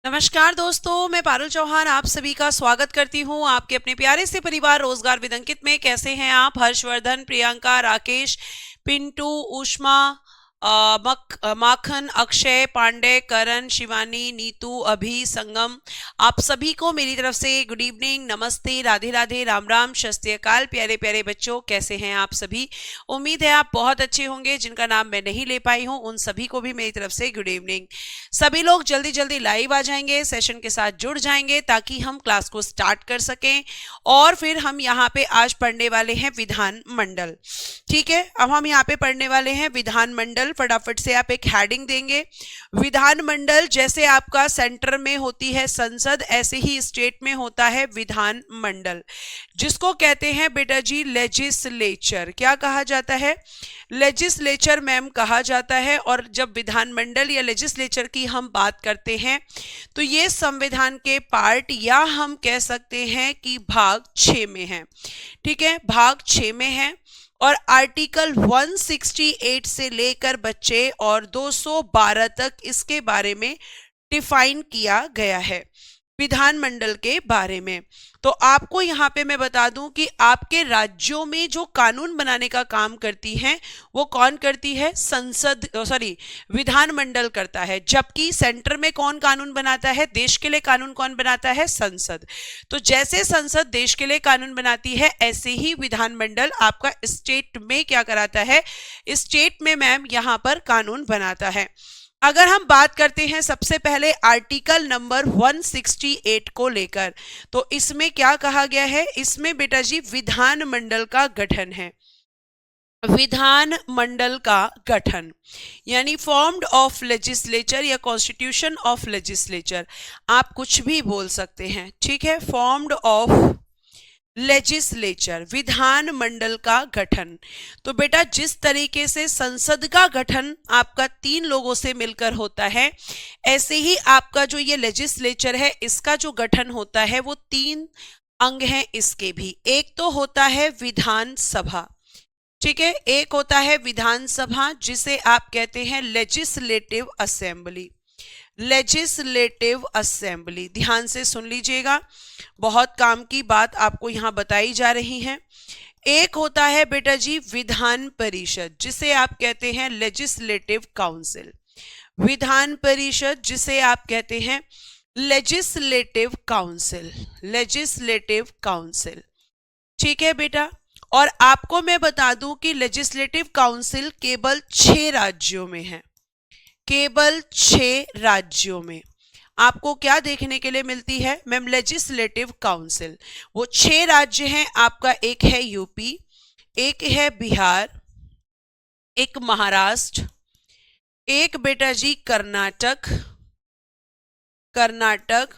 नमस्कार दोस्तों, मैं पारुल चौहान आप सभी का स्वागत करती हूँ आपके अपने प्यारे से परिवार रोजगार विद अंकित में। कैसे हैं आप? हर्षवर्धन, प्रियंका, राकेश, पिंटू, उष्मा, माखन, अक्षय, पांडे, करण, शिवानी, नीतू, अभी, संगम, आप सभी को मेरी तरफ से गुड इवनिंग, नमस्ते, राधे राधे, राम राम, सत श्री अकाल। प्यारे प्यारे बच्चों, कैसे हैं आप सभी? उम्मीद है आप बहुत अच्छे होंगे। जिनका नाम मैं नहीं ले पाई हूँ उन सभी को भी मेरी तरफ से गुड इवनिंग। सभी लोग जल्दी जल्दी लाइव आ जाएंगे, सेशन के साथ जुड़ जाएंगे ताकि हम क्लास को स्टार्ट कर सकें। और फिर हम यहाँ पे आज पढ़ने वाले हैं विधान मंडल। ठीक है, अब हम यहाँ पे पढ़ने वाले हैं विधान मंडल। फटाफट से आप एक हेडिंग देंगे। विधान मंडल जैसे आपका सेंटर में होती है संसद, ऐसे ही स्टेट में होता है विधान मंडल, जिसको कहते हैं बेटा जी लेजिस्लेचर। क्या कहा जाता है? लेजिस्लेचर मैम कहा जाता है। और जब विधानमंडल या लेजिस्लेचर की हम बात करते हैं तो ये संविधान के पार्ट या हम कह सकते हैं कि भाग 6 में है। ठीक है, भाग 6 में है और आर्टिकल 168 से लेकर बच्चे और 212 तक इसके बारे में डिफाइन किया गया है विधानमंडल के बारे में। तो आपको यहाँ पे मैं बता दूं कि आपके राज्यों में जो कानून बनाने का काम करती है वो कौन करती है? संसद, सॉरी, विधानमंडल करता है। जबकि सेंटर में कौन कानून बनाता है? देश के लिए कानून कौन बनाता है? संसद। तो जैसे संसद देश के लिए कानून बनाती है, ऐसे ही विधानमंडल आपका स्टेट में क्या कराता है? स्टेट में मैम यहाँ पर कानून बनाता है। अगर हम बात करते हैं सबसे पहले आर्टिकल नंबर 168 को लेकर, तो इसमें क्या कहा गया है? इसमें बेटा जी विधानमंडल का गठन है। विधान मंडल का गठन यानी फॉर्म्ड ऑफ लेजिस्लेचर या कॉन्स्टिट्यूशन ऑफ लेजिस्लेचर, आप कुछ भी बोल सकते हैं। ठीक है, फॉर्म्ड ऑफ लेजिस्लेचर, विधान मंडल का गठन। तो बेटा जिस तरीके से संसद का गठन आपका 3 लोगों से मिलकर होता है, ऐसे ही आपका जो ये लेजिस्लेचर है इसका जो गठन होता है वो 3 अंग हैं इसके भी। एक तो होता है विधानसभा। ठीक है, एक होता है विधानसभा जिसे आप कहते हैं लेजिस्लेटिव असेंबली। लेजिस्लेटिव असेंबली, ध्यान से सुन लीजिएगा, बहुत काम की बात आपको यहां बताई जा रही है। एक होता है बेटा जी विधान परिषद जिसे आप कहते हैं लेजिस्लेटिव काउंसिल। विधान परिषद जिसे आप कहते हैं लेजिस्लेटिव काउंसिल, लेजिस्लेटिव काउंसिल। ठीक है बेटा, और आपको मैं बता दूं कि लेजिस्लेटिव काउंसिल केवल 6 राज्यों में है। केवल 6 राज्यों में आपको क्या देखने के लिए मिलती है मैम? Legislative council. वो 6 राज्य हैं आपका, एक है यूपी, एक है बिहार, एक महाराष्ट्र, एक बेटा जी कर्नाटक, कर्नाटक,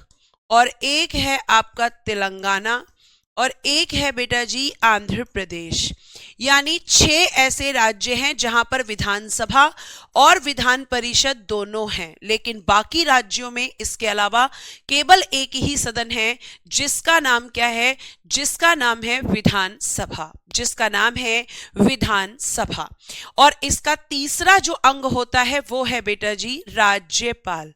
और एक है आपका तेलंगाना, और एक है बेटा जी आंध्र प्रदेश। यानी 6 ऐसे राज्य हैं जहां पर विधानसभा और विधान परिषद दोनों हैं, लेकिन बाकी राज्यों में इसके अलावा केवल एक ही सदन है जिसका नाम क्या है? जिसका नाम है विधानसभा, जिसका नाम है विधानसभा। और इसका तीसरा जो अंग होता है वो है बेटा जी राज्यपाल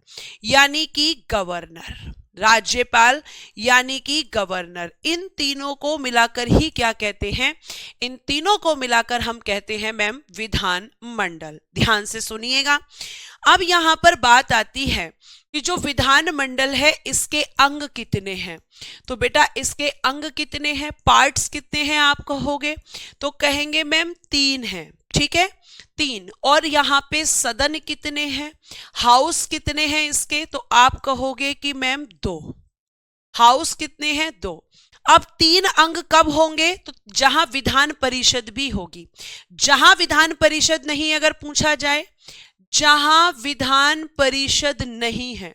यानी कि गवर्नर। राज्यपाल यानी कि गवर्नर, इन तीनों को मिलाकर ही क्या कहते हैं? इन तीनों को मिलाकर हम कहते हैं मैम विधान मंडल। ध्यान से सुनिएगा। अब यहां पर बात आती है कि जो विधान मंडल है इसके अंग कितने हैं। तो बेटा इसके अंग कितने हैं, पार्ट्स कितने हैं आप कहोगे? तो कहेंगे मैम 3 हैं। ठीक है, 3। और यहाँ पे सदन कितने हैं, हाउस कितने हैं इसके? तो आप कहोगे कि मैम 2। हाउस कितने हैं? 2। अब 3 अंग कब होंगे? तो जहां विधान परिषद भी होगी। जहां विधान परिषद नहीं, अगर पूछा जाए, जहां विधान परिषद नहीं है,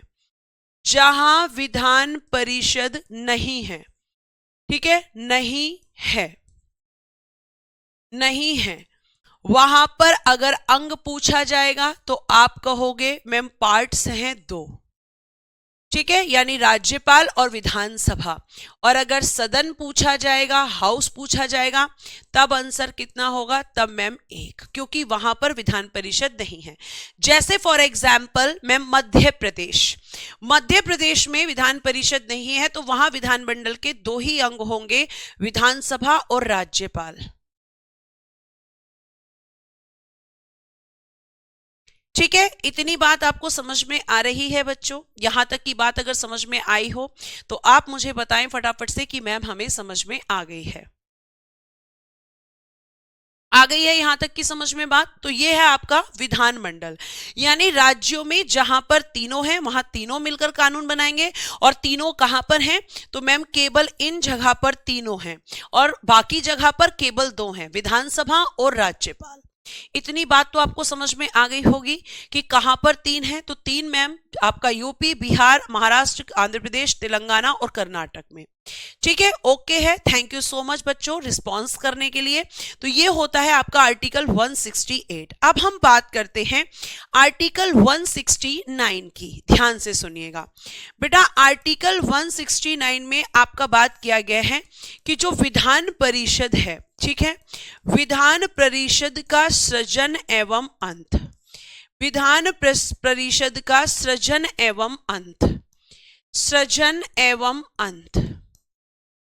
जहां विधान परिषद नहीं है, ठीक है, नहीं है, नहीं है, वहां पर अगर अंग पूछा जाएगा तो आप कहोगे मैम पार्ट्स हैं 2। ठीक है, यानी राज्यपाल और विधानसभा। और अगर सदन पूछा जाएगा, हाउस पूछा जाएगा, तब आंसर कितना होगा? तब मैम 1, क्योंकि वहां पर विधान परिषद नहीं है। जैसे for example ma'am Madhya Pradesh में विधान परिषद नहीं है, तो वहां विधानमंडल के 2 ही अंग होंगे, विधानसभा और राज्यपाल। ठीक है, इतनी बात आपको समझ में आ रही है बच्चों? यहां तक की बात अगर समझ में आई हो तो आप मुझे बताएं फटाफट से कि मैम हमें समझ में आ गई है। आ गई है यहां तक की समझ में बात? तो ये है आपका विधानमंडल, यानी राज्यों में जहां पर तीनों हैं वहां तीनों मिलकर कानून बनाएंगे। और तीनों कहां पर हैं? तो मैम केवल इन जगह पर तीनों हैं और बाकी जगह पर केवल 2 हैं, विधानसभा और राज्यपाल। इतनी बात तो आपको समझ में आ गई होगी कि कहां पर 3 है। तो 3 मैम आपका यूपी, बिहार, महाराष्ट्र, आंध्र प्रदेश, तेलंगाना और कर्नाटक में। ठीक है, ओके है। थैंक यू सो मच बच्चों रिस्पॉन्स करने के लिए। तो ये होता है आपका आर्टिकल 168। अब हम बात करते हैं आर्टिकल 169 की। ध्यान से सुनिएगा बेटा, आर्टिकल 169 में आपका बात किया गया है कि जो विधान परिषद है, ठीक है, विधान परिषद का सृजन एवं अंत, विधान परिषद का सृजन एवं अंत, सृजन एवं अंत,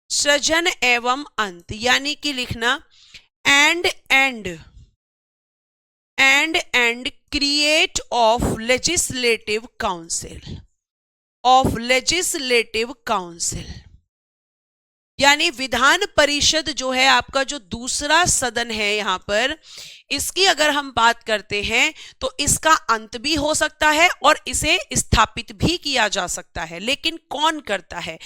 सृजन एवं अंत, यानी कि लिखना and create of legislative council, of legislative council, यानी विधान परिषद जो है आपका जो दूसरा सदन है यहां पर, इसकी अगर हम बात करते हैं तो इसका अंत भी हो सकता है और इसे स्थापित भी किया जा सकता है। लेकिन कौन करता है?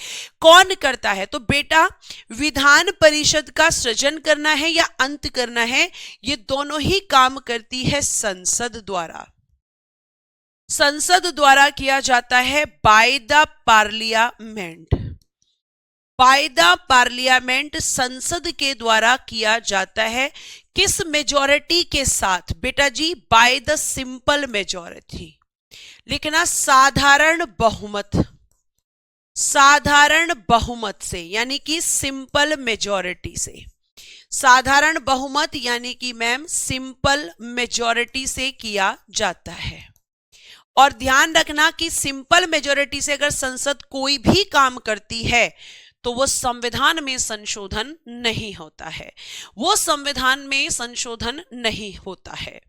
कौन करता है? तो बेटा विधान परिषद का सृजन करना है या अंत करना है, ये दोनों ही काम करती है संसद द्वारा। संसद द्वारा किया जाता है by the parliament, by the parliament, संसद के द्वारा किया जाता है। किस मेजॉरिटी के साथ? बेटा जी बाय द सिंपल मेजॉरिटी, लिखना साधारण बहुमत, साधारण बहुमत से, यानी कि सिंपल मेजॉरिटी से, साधारण बहुमत यानी कि मैम सिंपल मेजॉरिटी से किया जाता है। और ध्यान रखना कि सिंपल मेजॉरिटी से अगर संसद कोई भी काम करती है तो वो संविधान में संशोधन नहीं होता है, वो संविधान में संशोधन नहीं होता है।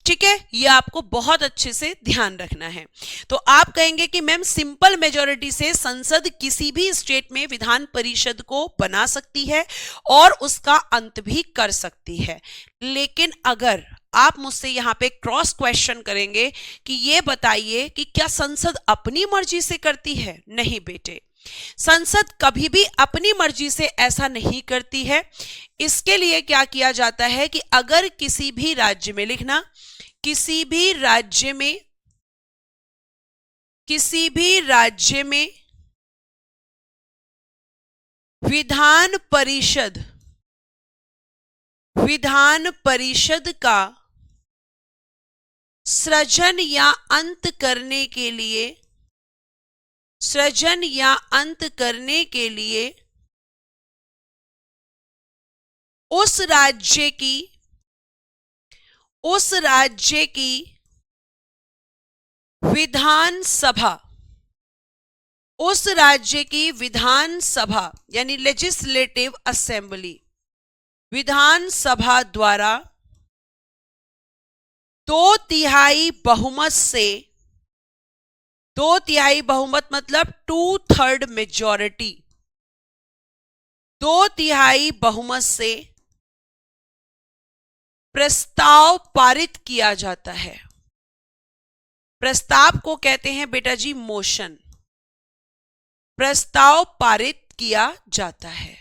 ठीक है, ये आपको बहुत अच्छे से ध्यान रखना है। तो आप कहेंगे कि मैम सिंपल मेजॉरिटी से संसद किसी भी स्टेट में विधान परिषद को बना सकती है और उसका अंत भी कर सकती है। लेकिन अगर आप मुझसे यहां पे क्रॉस क्वेश्चन करेंगे कि ये बताइए कि क्या संसद अपनी मर्जी से करती है? नहीं बेटे, संसद कभी भी अपनी मर्जी से ऐसा नहीं करती है। इसके लिए क्या किया जाता है कि अगर किसी भी राज्य में, लिखना किसी भी राज्य में, किसी भी राज्य में विधान परिषद का सृजन या अंत करने के लिए, सृजन या अंत करने के लिए उस राज्य की विधानसभा, उस राज्य की विधानसभा यानी लेजिस्लेटिव असेंबली, विधानसभा द्वारा 2/3 बहुमत से, 2/3 बहुमत मतलब 2/3 मेजॉरिटी, 2/3 बहुमत से प्रस्ताव पारित किया जाता है। प्रस्ताव को कहते हैं बेटा जी मोशन, प्रस्ताव पारित किया जाता है।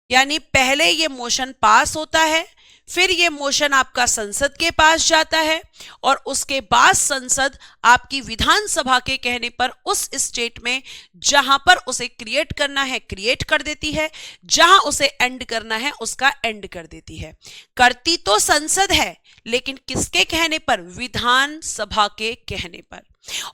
यानी पहले ये मोशन पास होता है, फिर ये मोशन आपका संसद के पास जाता है और उसके बाद संसद आपकी विधानसभा के कहने पर उस स्टेट में जहां पर उसे क्रिएट करना है क्रिएट कर देती है, जहां उसे एंड करना है उसका एंड कर देती है। करती तो संसद है, लेकिन किसके कहने पर? विधानसभा के कहने पर।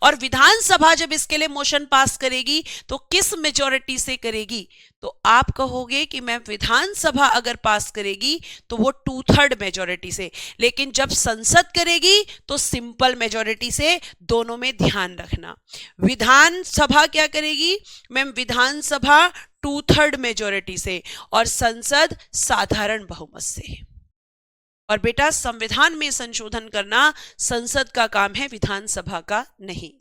और विधानसभा जब इसके लिए मोशन पास करेगी तो किस मेजॉरिटी से करेगी? तो आप कहोगे कि मैम विधानसभा अगर पास करेगी तो वो 2/3 मेजॉरिटी से, लेकिन जब संसद करेगी तो सिंपल मेजॉरिटी से। दोनों में ध्यान रखना। विधानसभा क्या करेगी? मैम विधानसभा 2/3 मेजॉरिटी से और संसद साधारण बहुमत से। और बेटा संविधान में संशोधन करना संसद का काम है, विधानसभा का नहीं।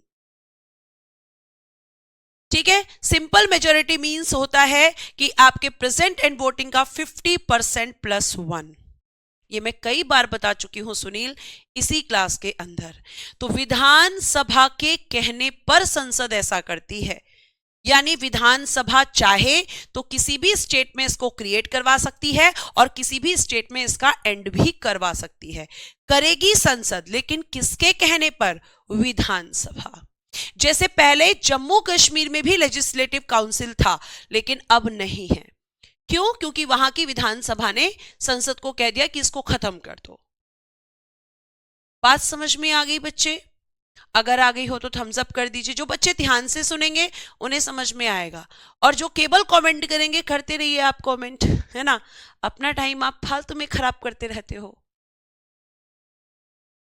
ठीक है। सिंपल मेजॉरिटी मींस होता है कि आपके प्रेजेंट एंड वोटिंग का 50% +1। ये मैं कई बार बता चुकी हूं सुनील इसी क्लास के अंदर। तो विधानसभा के कहने पर संसद ऐसा करती है, यानी विधानसभा चाहे तो किसी भी स्टेट में इसको क्रिएट करवा सकती है और किसी भी स्टेट में इसका एंड भी करवा सकती है। करेगी संसद, लेकिन किसके कहने पर? विधानसभा। जैसे पहले जम्मू कश्मीर में भी लेजिस्लेटिव काउंसिल था, लेकिन अब नहीं है। क्यों? क्योंकि वहां की विधानसभा ने संसद को कह दिया कि इसको खत्म कर दो। बात समझ में आ गई बच्चे? अगर आ गई हो तो थम्स अप कर दीजिए। जो बच्चे ध्यान से सुनेंगे उन्हें समझ में आएगा, और जो केवल कमेंट करेंगे करते रहिए आप कमेंट, है ना। अपना टाइम आप फालतू में खराब करते रहते हो।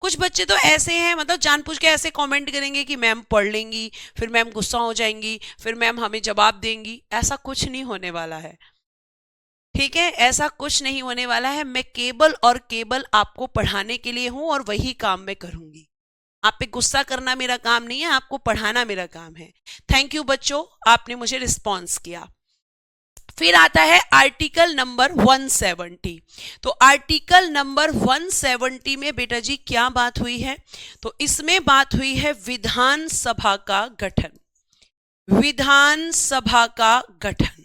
कुछ बच्चे तो ऐसे हैं, मतलब जानबूझ के ऐसे कमेंट करेंगे कि मैम पढ़ लेंगी, फिर मैम गुस्सा हो जाएंगी, फिर मैम हमें जवाब देंगी। ऐसा कुछ नहीं होने वाला है, ठीक है। ऐसा कुछ नहीं होने वाला है। मैं केवल और केवल आपको पढ़ाने के लिए हूं और वही काम मैं करूंगी। आप पे गुस्सा करना मेरा काम नहीं है, आपको पढ़ाना मेरा काम है। थैंक यू बच्चों, आपने मुझे रिस्पॉन्स किया। फिर आता है आर्टिकल नंबर 170। तो आर्टिकल नंबर 170 में बेटा जी क्या बात हुई है? तो इसमें बात हुई है विधानसभा का गठन। विधानसभा का गठन,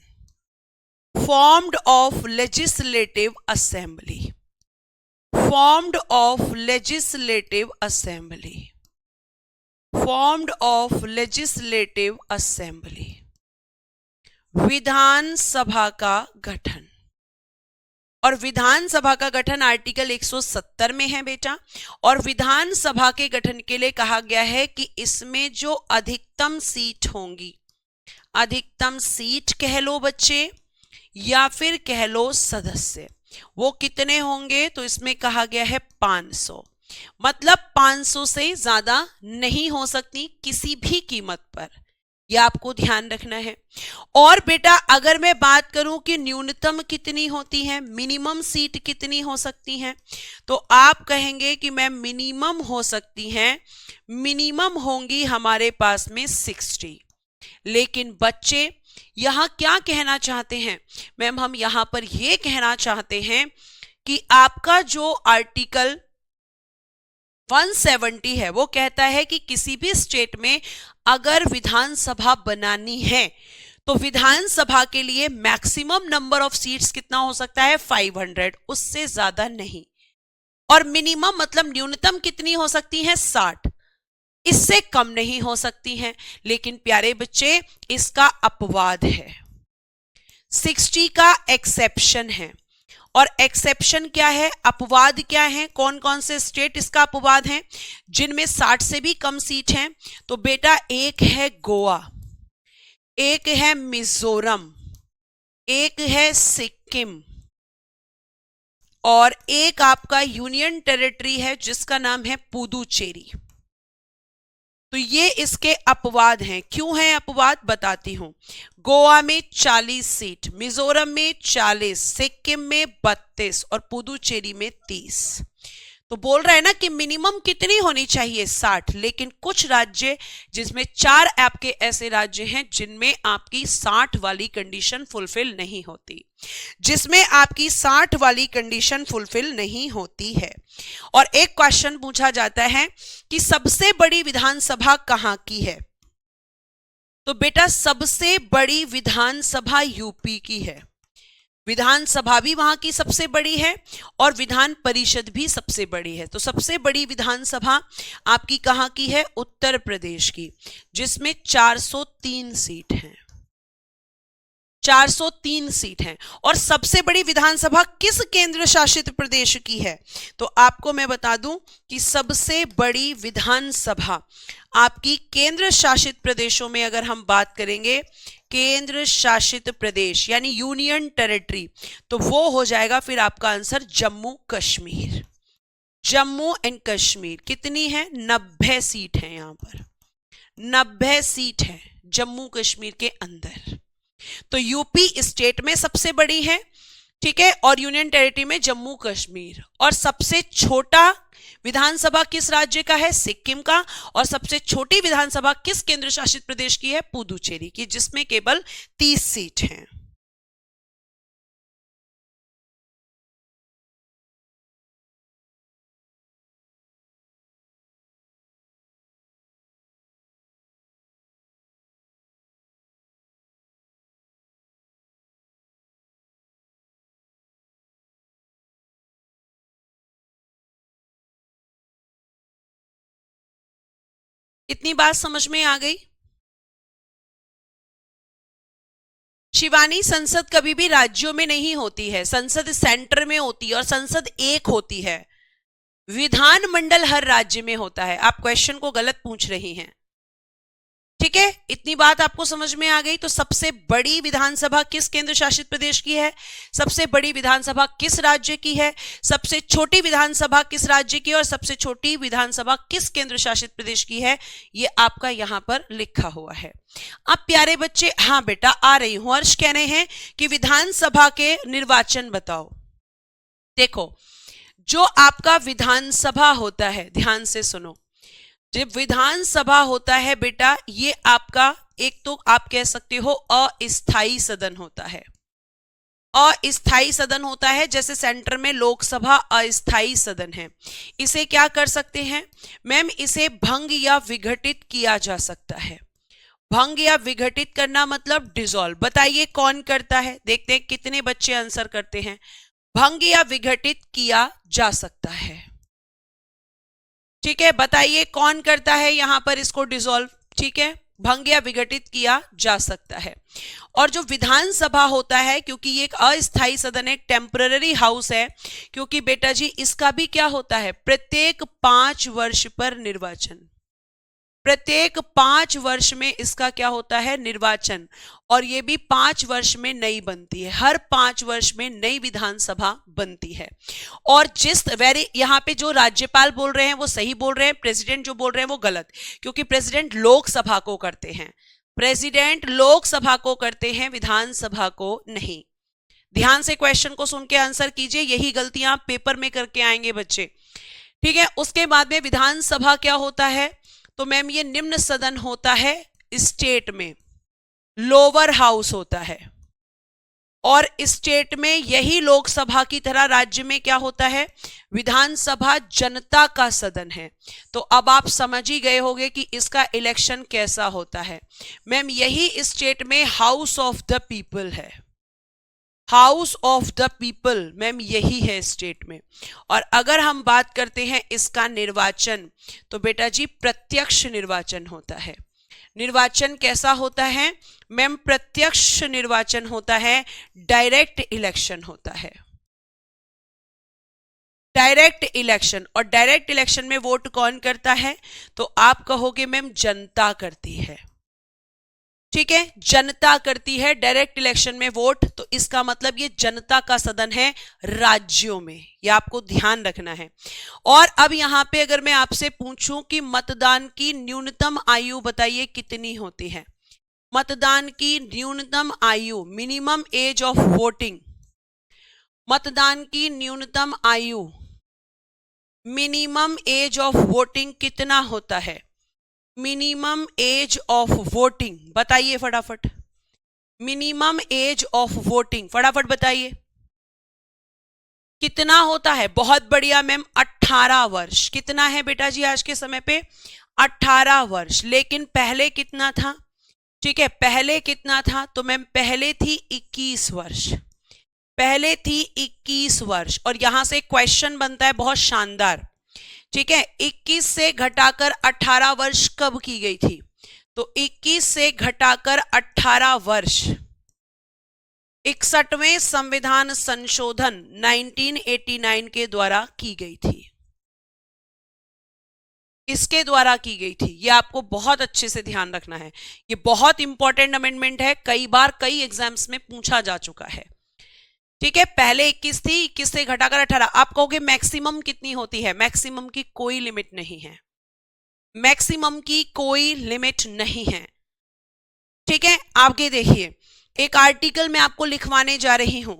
formed of legislative assembly, formed of legislative assembly, formed of legislative assembly, विधानसभा का गठन। और विधानसभा का गठन आर्टिकल 170 में है बेटा। और विधानसभा के गठन के लिए कहा गया है कि इसमें जो अधिकतम सीट होंगी, अधिकतम सीट कह लो बच्चे या फिर कह लो सदस्य, वो कितने होंगे? तो इसमें कहा गया है 500। मतलब 500 से ज्यादा नहीं हो सकती किसी भी कीमत पर, यह आपको ध्यान रखना है। और बेटा अगर मैं बात करूं कि न्यूनतम कितनी होती है, मिनिमम सीट कितनी हो सकती हैं, तो आप कहेंगे कि मैम मिनिमम हो सकती हैं, मिनिमम होंगी हमारे पास में 60। लेकिन बच्चे यहां क्या कहना चाहते हैं? मैम हम यहां पर यह कहना चाहते हैं कि आपका जो आर्टिकल 170 है वो कहता है कि किसी भी स्टेट में अगर विधानसभा बनानी है तो विधानसभा के लिए मैक्सिमम नंबर ऑफ सीट्स कितना हो सकता है? 500, उससे ज्यादा नहीं। और मिनिमम मतलब न्यूनतम कितनी हो सकती है? 60, इससे कम नहीं हो सकती हैं। लेकिन प्यारे बच्चे इसका अपवाद है, 60 का एक्सेप्शन है। और एक्सेप्शन क्या है, अपवाद क्या है? कौन कौन से स्टेट इसका अपवाद है जिनमें 60 से भी कम सीट हैं? तो बेटा एक है गोवा, एक है मिजोरम, एक है सिक्किम, और एक आपका यूनियन टेरिटरी है जिसका नाम है पुदुचेरी। तो ये इसके अपवाद हैं। क्यों है अपवाद बताती हूं। गोवा में 40 सीट, मिजोरम में 40, सिक्किम में 32 और पुदुचेरी में 30। तो बोल रहा है ना कि मिनिमम कितनी होनी चाहिए? 60। लेकिन कुछ राज्य, जिसमें 4 आपके ऐसे राज्य हैं जिनमें आपकी 60 वाली कंडीशन फुलफिल नहीं होती, जिसमें आपकी 60 वाली कंडीशन फुलफिल नहीं होती है। और एक क्वेश्चन पूछा जाता है कि सबसे बड़ी विधानसभा कहां की है? तो बेटा सबसे बड़ी विधानसभा यूपी की है। विधानसभा भी वहां की सबसे बड़ी है और विधान परिषद भी सबसे बड़ी है। तो सबसे बड़ी विधानसभा आपकी कहाँ की है? उत्तर प्रदेश की, जिसमें 403 सीट हैं। 403 सीट हैं। और सबसे बड़ी विधानसभा किस केंद्र शासित प्रदेश की है? तो आपको मैं बता दूं कि सबसे बड़ी विधानसभा आपकी केंद्र शासित प्रदेशों में अगर हम बात करेंगे, केंद्र शासित प्रदेश यानी यूनियन टेरिटरी, तो वो हो जाएगा फिर आपका आंसर जम्मू कश्मीर। जम्मू एंड कश्मीर कितनी है? 90 सीट है। यहां पर 90 सीट है जम्मू कश्मीर के अंदर। तो यूपी स्टेट में सबसे बड़ी है, ठीक है, और यूनियन टेरिटरी में जम्मू कश्मीर। और सबसे छोटा विधानसभा किस राज्य का है? सिक्किम का। और सबसे छोटी विधानसभा किस केंद्र शासित प्रदेश की है? पुदुचेरी की, जिसमें केवल 30 सीट हैं। इतनी बात समझ में आ गई? शिवानी, संसद कभी भी राज्यों में नहीं होती है, संसद सेंटर में होती है और संसद एक होती है। विधानमंडल हर राज्य में होता है। आप क्वेश्चन को गलत पूछ रही हैं, ठीक है। इतनी बात आपको समझ में आ गई? तो सबसे बड़ी विधानसभा किस केंद्र शासित प्रदेश की है? सबसे बड़ी विधानसभा किस राज्य की है? सबसे छोटी विधानसभा किस राज्य की है? और सबसे छोटी विधानसभा किस केंद्र शासित प्रदेश की है? ये आपका यहां पर लिखा हुआ है। अब प्यारे बच्चे, हाँ बेटा आ रही हूं। हर्ष कह रहे हैं कि विधानसभा के निर्वाचन बताओ। देखो, जो आपका विधानसभा होता है, ध्यान से सुनो, जब विधानसभा होता है बेटा, ये आपका एक तो आप कह सकते हो अस्थाई सदन होता है। अस्थाई सदन होता है, जैसे सेंटर में लोकसभा अस्थाई सदन है। इसे क्या कर सकते हैं मैम? इसे भंग या विघटित किया जा सकता है। भंग या विघटित करना मतलब डिसॉल्व। बताइए कौन करता है? देखते हैं कितने बच्चे आंसर करते हैं। भंग या विघटित किया जा सकता है, ठीक है। बताइए कौन करता है यहां पर इसको डिसॉल्व? ठीक है, भंग या विघटित किया जा सकता है। और जो विधानसभा होता है, क्योंकि ये एक अस्थायी सदन है, टेम्पररी हाउस है, क्योंकि बेटा जी इसका भी क्या होता है? प्रत्येक 5 वर्ष पर निर्वाचन। प्रत्येक 5 वर्ष में इसका क्या होता है? निर्वाचन। और ये भी 5 वर्ष में नई बनती है। हर 5 वर्ष में नई विधानसभा बनती है। और जिस यहाँ पे जो राज्यपाल बोल रहे हैं वो सही बोल रहे हैं, प्रेसिडेंट जो बोल रहे हैं वो गलत, क्योंकि प्रेसिडेंट लोकसभा को करते हैं। प्रेसिडेंट लोकसभा को करते हैं, विधानसभा को नहीं। ध्यान से क्वेश्चन को सुन के आंसर कीजिए, यही गलतियां आप पेपर में करके आएंगे बच्चे, ठीक है। उसके बाद में विधानसभा क्या होता है? तो मैम ये निम्न सदन होता है स्टेट में, लोअर हाउस होता है। और स्टेट में यही लोकसभा की तरह राज्य में क्या होता है? विधानसभा जनता का सदन है। तो अब आप समझ ही गए होंगे कि इसका इलेक्शन कैसा होता है। मैम यही स्टेट में हाउस ऑफ द पीपल है। House of the people ma'am यही है स्टेट में। और अगर हम बात करते हैं इसका निर्वाचन, तो बेटा जी प्रत्यक्ष निर्वाचन होता है। निर्वाचन कैसा होता है मैम? प्रत्यक्ष निर्वाचन होता है, डायरेक्ट इलेक्शन होता है। Direct election. और डायरेक्ट इलेक्शन में वोट कौन करता है? तो आप कहोगे मैम जनता करती है, ठीक है, जनता करती है डायरेक्ट इलेक्शन में वोट। तो इसका मतलब ये जनता का सदन है राज्यों में, ये आपको ध्यान रखना है। और अब यहां पे अगर मैं आपसे पूछूं कि मतदान की न्यूनतम आयु बताइए कितनी होती है? मतदान की न्यूनतम आयु, मिनिमम एज ऑफ वोटिंग, मतदान की न्यूनतम आयु, मिनिमम एज ऑफ वोटिंग कितना होता है? मिनिमम एज ऑफ वोटिंग बताइए फटाफट। मिनिमम एज ऑफ वोटिंग फटाफट बताइए कितना होता है? बहुत बढ़िया मैम, 18 वर्ष। कितना है बेटा जी आज के समय पे? 18 वर्ष। लेकिन पहले कितना था? ठीक है, पहले कितना था? तो मैम पहले थी 21 वर्ष। पहले थी 21 वर्ष, और यहां से क्वेश्चन बनता है बहुत शानदार। ठीक है, 21 से घटाकर 18 वर्ष कब की गई थी? तो 21 से घटाकर 18 वर्ष 61वें संविधान संशोधन 1989 के द्वारा की गई थी। इसके द्वारा की गई थी, ये आपको बहुत अच्छे से ध्यान रखना है। ये बहुत इंपॉर्टेंट अमेंडमेंट है, कई बार कई एग्जाम्स में पूछा जा चुका है। ठीक है, पहले 21 थी, 21 से घटाकर 18। आप कहोगे मैक्सिमम कितनी होती है? मैक्सिमम की कोई लिमिट नहीं है, मैक्सिमम की कोई लिमिट नहीं है। ठीक है, आगे देखिए, एक आर्टिकल मैं आपको लिखवाने जा रही हूं,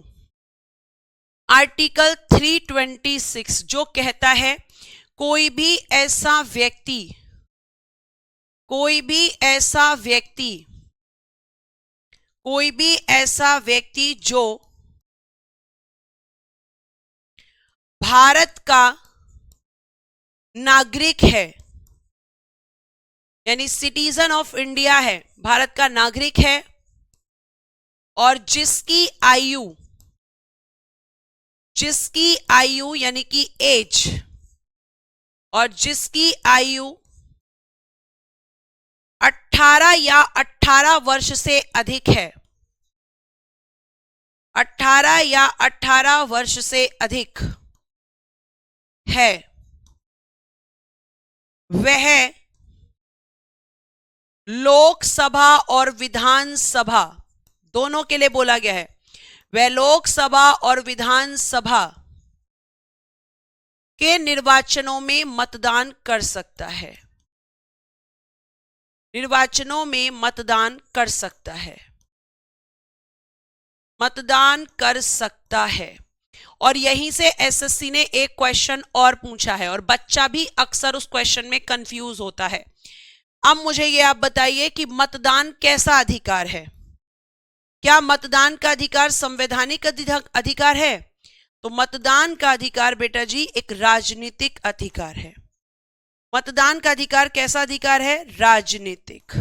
आर्टिकल 326, जो कहता है कोई भी ऐसा व्यक्ति, कोई भी ऐसा व्यक्ति, कोई भी ऐसा व्यक्ति जो भारत का नागरिक है, यानी सिटीजन ऑफ इंडिया है, भारत का नागरिक है, और जिसकी आयु यानी कि एज, और जिसकी आयु 18 या 18 वर्ष से अधिक है, 18 या 18 वर्ष से अधिक है, वह लोकसभा और विधानसभा दोनों के लिए बोला गया है, वह लोकसभा और विधानसभा के निर्वाचनों में मतदान कर सकता है, निर्वाचनों में मतदान कर सकता है, मतदान कर सकता है। और यहीं से एसएससी ने एक क्वेश्चन और पूछा है, और बच्चा भी अक्सर उस क्वेश्चन में कंफ्यूज होता है। अब मुझे ये आप बताइए कि मतदान कैसा अधिकार है? क्या मतदान का अधिकार संवैधानिक अधिकार है? तो मतदान का अधिकार बेटा जी एक राजनीतिक अधिकार है। मतदान का अधिकार कैसा अधिकार है? राजनीतिक,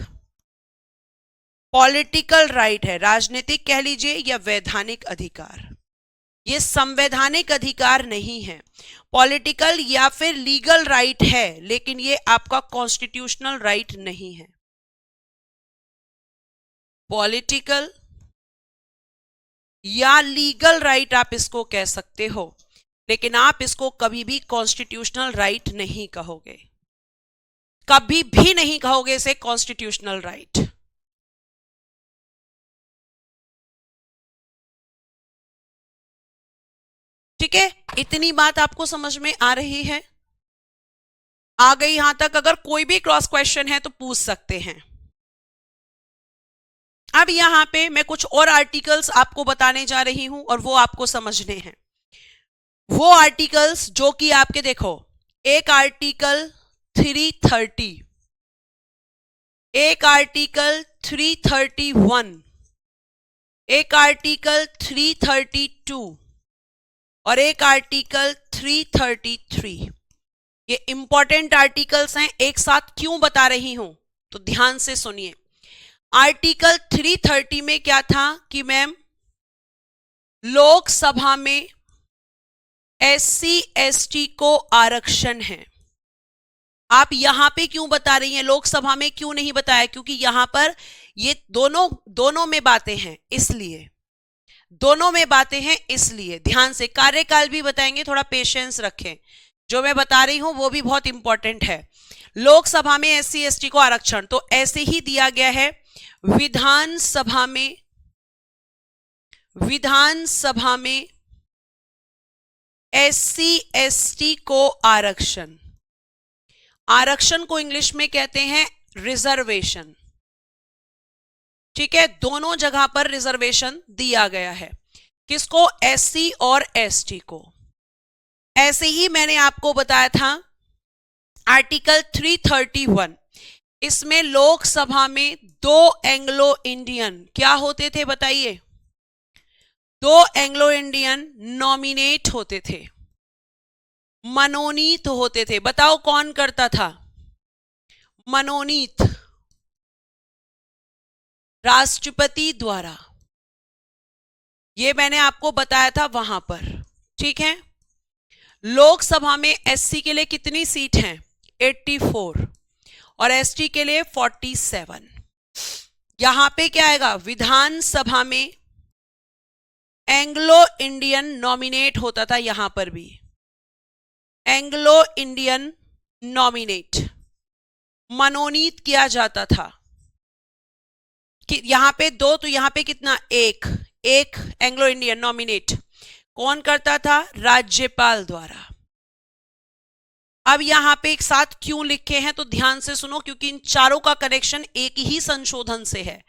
पॉलिटिकल राइट है, राजनीतिक कह लीजिए या वैधानिक अधिकार। ये संवैधानिक अधिकार नहीं है, पॉलिटिकल या फिर लीगल राइट है, लेकिन ये आपका कॉन्स्टिट्यूशनल राइट नहीं है। पॉलिटिकल या लीगल राइट आप इसको कह सकते हो, लेकिन आप इसको कभी भी कॉन्स्टिट्यूशनल राइट नहीं कहोगे, कभी भी नहीं कहोगे इसे कॉन्स्टिट्यूशनल राइट। ठीक है, इतनी बात आपको समझ में आ रही है? आ गई यहां तक? अगर कोई भी क्रॉस क्वेश्चन है तो पूछ सकते हैं। अब यहां पे मैं कुछ और आर्टिकल्स आपको बताने जा रही हूं, और वो आपको समझने हैं। वो आर्टिकल्स जो कि आपके देखो, एक आर्टिकल 330, एक आर्टिकल 331, एक आर्टिकल 332 और एक आर्टिकल 333। ये इंपॉर्टेंट आर्टिकल्स हैं, एक साथ क्यों बता रही हूं तो ध्यान से सुनिए। आर्टिकल 330 में क्या था कि मैम लोकसभा में एससी एसटी को आरक्षण है। आप यहां पे क्यों बता रही हैं, लोकसभा में क्यों नहीं बताया? क्योंकि यहां पर ये दोनों में बातें हैं, इसलिए दोनों में बातें हैं, इसलिए ध्यान से। कार्यकाल भी बताएंगे, थोड़ा पेशेंस रखें, जो मैं बता रही हूं वो भी बहुत इंपॉर्टेंट है। लोकसभा में एससी एसटी को आरक्षण तो ऐसे ही दिया गया है, विधानसभा में एससी एसटी को आरक्षण, आरक्षण को इंग्लिश में कहते हैं रिजर्वेशन। ठीक है, दोनों जगह पर रिजर्वेशन दिया गया है। किसको? एससी और एसटी को। ऐसे ही मैंने आपको बताया था आर्टिकल 331, इसमें लोकसभा में 2 एंग्लो इंडियन क्या होते थे बताइए? 2 एंग्लो इंडियन नॉमिनेट होते थे, मनोनीत होते थे। बताओ कौन करता था मनोनीत? राष्ट्रपति द्वारा। ये मैंने आपको बताया था वहां पर, ठीक है। लोकसभा में एससी के लिए कितनी सीट हैं? 84 और एसटी के लिए 47। यहां पे क्या आएगा? विधानसभा में एंग्लो इंडियन नॉमिनेट होता था, यहां पर भी एंग्लो इंडियन नॉमिनेट मनोनीत किया जाता था कि यहां पे 2 तो यहां पे कितना? एक एंग्लो इंडियन नॉमिनेट कौन करता था? राज्यपाल द्वारा। अब यहां पे एक साथ क्यों लिखे हैं तो ध्यान से सुनो, क्योंकि इन चारों का कनेक्शन एक ही संशोधन से है।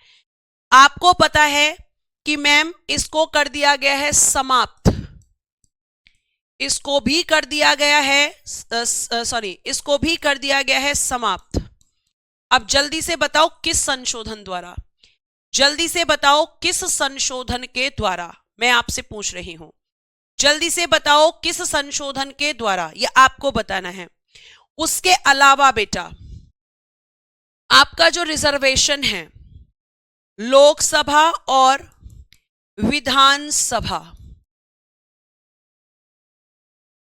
आपको पता है कि मैम इसको कर दिया गया है समाप्त, इसको भी कर दिया गया है इसको भी कर दिया गया है समाप्त। अब जल्दी से बताओ किस संशोधन द्वारा? जल्दी से बताओ किस संशोधन के द्वारा? मैं आपसे पूछ रही हूं, जल्दी से बताओ किस संशोधन के द्वारा, यह आपको बताना है। उसके अलावा बेटा आपका जो रिजर्वेशन है लोकसभा और विधानसभा,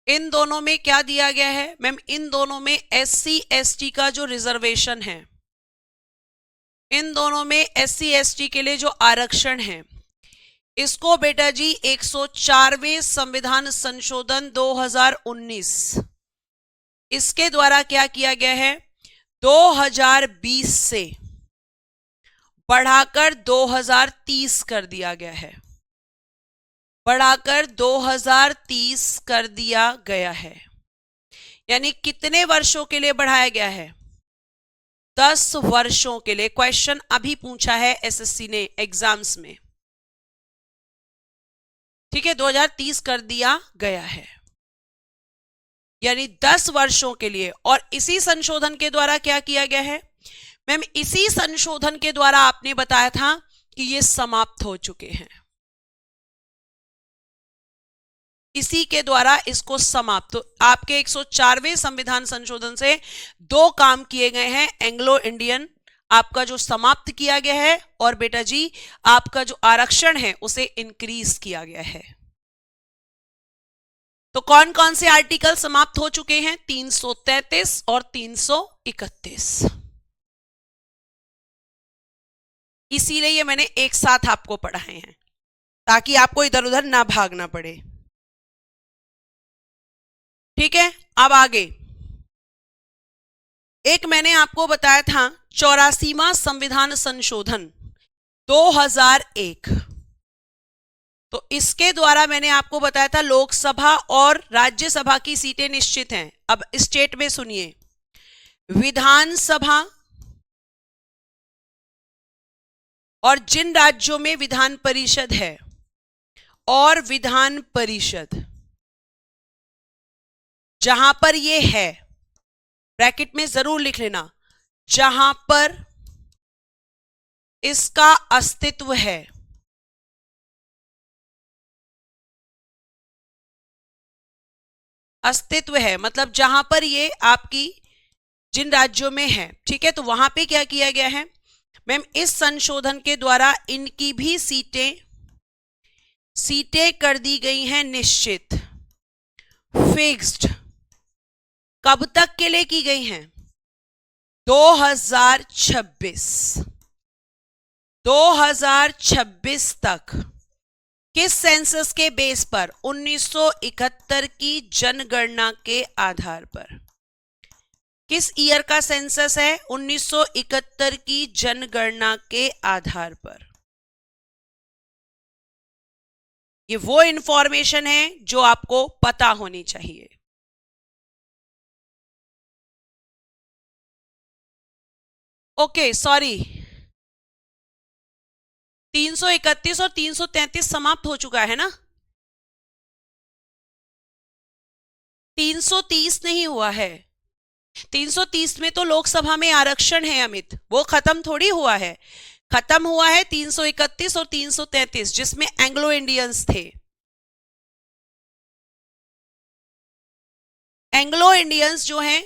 इन दोनों में क्या दिया गया है मैम? इन दोनों में एससी एसटी का जो रिजर्वेशन है, इन दोनों में एससी एसटी के लिए जो आरक्षण है, इसको बेटा जी 104वें संविधान संशोधन 2019 इसके द्वारा क्या किया गया है? 2020 से बढ़ाकर 2030 कर दिया गया है, बढ़ाकर 2030 कर दिया गया है। यानी कितने वर्षों के लिए बढ़ाया गया है? 10 वर्षों के लिए। क्वेश्चन अभी पूछा है एसएससी ने एग्जाम्स में, ठीक है। 2030 कर दिया गया है, यानी 10 वर्षों के लिए। और इसी संशोधन के द्वारा क्या किया गया है मैम? इसी संशोधन के द्वारा आपने बताया था कि ये समाप्त हो चुके हैं, इसी के द्वारा इसको समाप्त। तो आपके 104वें संविधान संशोधन से 2 काम किए गए हैं। एंग्लो इंडियन आपका जो समाप्त किया गया है, और बेटा जी आपका जो आरक्षण है उसे इंक्रीज किया गया है। तो कौन कौन से आर्टिकल समाप्त हो चुके हैं? 333 और 331। इसीलिए ये मैंने एक साथ आपको पढ़ाए हैं ताकि आपको इधर उधर ना भागना पड़े, ठीक है। अब आगे एक मैंने आपको बताया था 84वां संविधान संशोधन 2001, तो इसके द्वारा मैंने आपको बताया था लोकसभा और राज्यसभा की सीटें निश्चित हैं। अब स्टेट में सुनिए, विधानसभा और जिन राज्यों में विधान परिषद है और विधान परिषद जहां पर ये है, ब्रैकेट में जरूर लिख लेना, जहां पर इसका अस्तित्व है, अस्तित्व है मतलब जहां पर ये आपकी जिन राज्यों में है, ठीक है। तो वहां पे क्या किया गया है मैम? इस संशोधन के द्वारा इनकी भी सीटें कर दी गई हैं निश्चित, फिक्स्ड। कब तक के लिए की गई हैं? 2026 तक। किस सेंसस के बेस पर? 1971 की जनगणना के आधार पर। किस ईयर का सेंसस है? 1971 की जनगणना के आधार पर। ये वो इंफॉर्मेशन है जो आपको पता होनी चाहिए। ओके सॉरी, 331 और 333 समाप्त हो चुका है ना? 330 नहीं हुआ है। 330 में तो लोकसभा में आरक्षण है अमित, वो खत्म थोड़ी हुआ है। खत्म हुआ है 331 और 333 जिसमें एंग्लो इंडियंस थे। एंग्लो इंडियंस जो हैं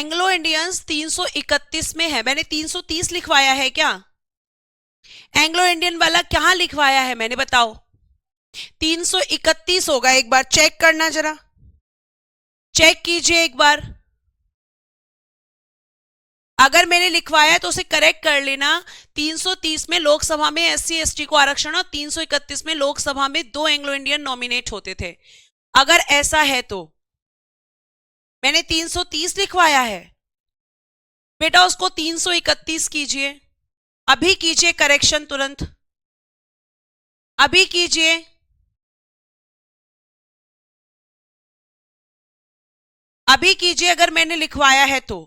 एंग्लो इंडियंस 331 में है, मैंने 330 लिखवाया है क्या? एंग्लो इंडियन वाला क्या लिखवाया है मैंने, बताओ? 331 होगा, एक बार चेक करना, जरा चेक कीजिए एक बार। अगर मैंने लिखवाया है तो उसे करेक्ट कर लेना। 330 में लोकसभा में एससी एसटी को आरक्षण और 331 में लोकसभा में 2 एंग्लो इंडियन नॉमिनेट होते थे। अगर ऐसा है तो मैंने 330 लिखवाया है बेटा, उसको 331 कीजिए, अभी कीजिए करेक्शन, तुरंत अभी कीजिए। अभी कीजिए अगर मैंने लिखवाया है तो।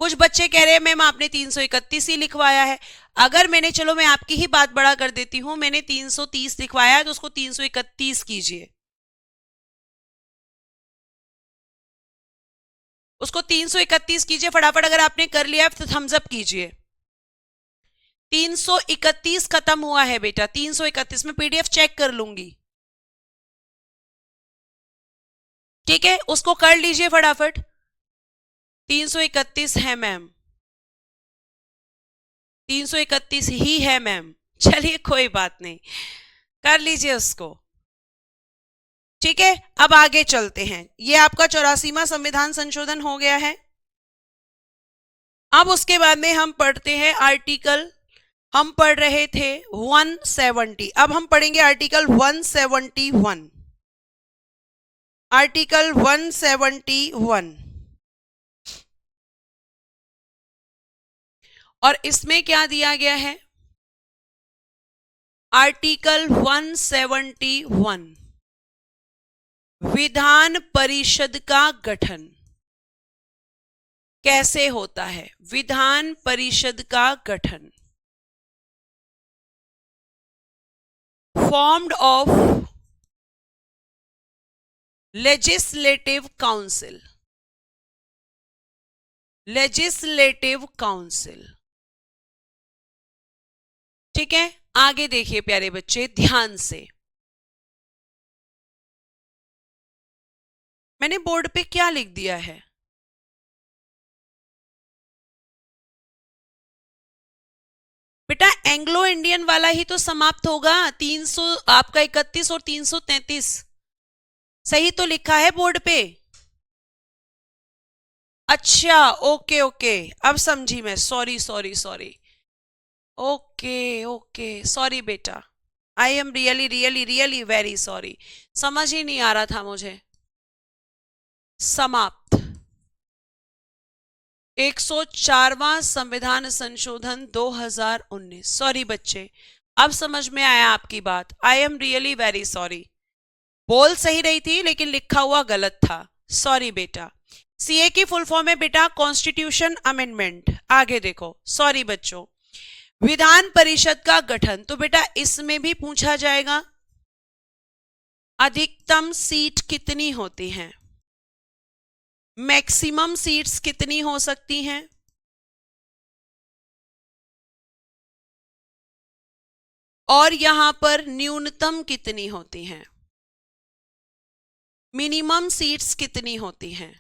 कुछ बच्चे कह रहे हैं मैम आपने 331 ही लिखवाया है। अगर मैंने, चलो मैं आपकी ही बात बड़ा कर देती हूं, मैंने 330 लिखवाया है तो उसको 331 कीजिए, उसको 331 कीजिए फटाफट। अगर आपने कर लिया तो थम्स अप कीजिए। 331 खत्म हुआ है बेटा, 331 में पीडीएफ चेक कर लूंगी, ठीक है? उसको कर लीजिए फटाफट। 331 है मैम, 331 ही है मैम, चलिए कोई बात नहीं, कर लीजिए उसको, ठीक है? अब आगे चलते हैं। ये आपका 84वां संविधान संशोधन हो गया है। अब उसके बाद में हम पढ़ते हैं आर्टिकल, हम पढ़ रहे थे 170, अब हम पढ़ेंगे आर्टिकल 171। आर्टिकल 171, और इसमें क्या दिया गया है? आर्टिकल 171, विधान परिषद का गठन कैसे होता है? विधान परिषद का गठन, formed of legislative council, legislative council, ठीक है? आगे देखिए प्यारे बच्चे ध्यान से, मैंने बोर्ड पे क्या लिख दिया है? बेटा एंग्लो इंडियन वाला ही तो समाप्त होगा, 300 आपका 31 और 333 सही तो लिखा है बोर्ड पे। अच्छा ओके ओके, अब समझी मैं, sorry sorry sorry, okay okay sorry बेटा, I am really really really very sorry, समझ ही नहीं आ रहा था मुझे। समाप्त 104वां संविधान संशोधन 2019, सॉरी बच्चे, अब समझ में आया आपकी बात, आई एम रियली वेरी सॉरी, बोल सही रही थी लेकिन लिखा हुआ गलत था, सॉरी बेटा। सीए की फुल फॉर्म है बेटा कॉन्स्टिट्यूशन अमेंडमेंट। आगे देखो, सॉरी बच्चों, विधान परिषद का गठन, तो बेटा इसमें भी पूछा जाएगा अधिकतम सीट कितनी होती हैं, मैक्सिमम सीट्स कितनी हो सकती हैं, और यहां पर न्यूनतम कितनी होती हैं, मिनिमम सीट्स कितनी होती हैं,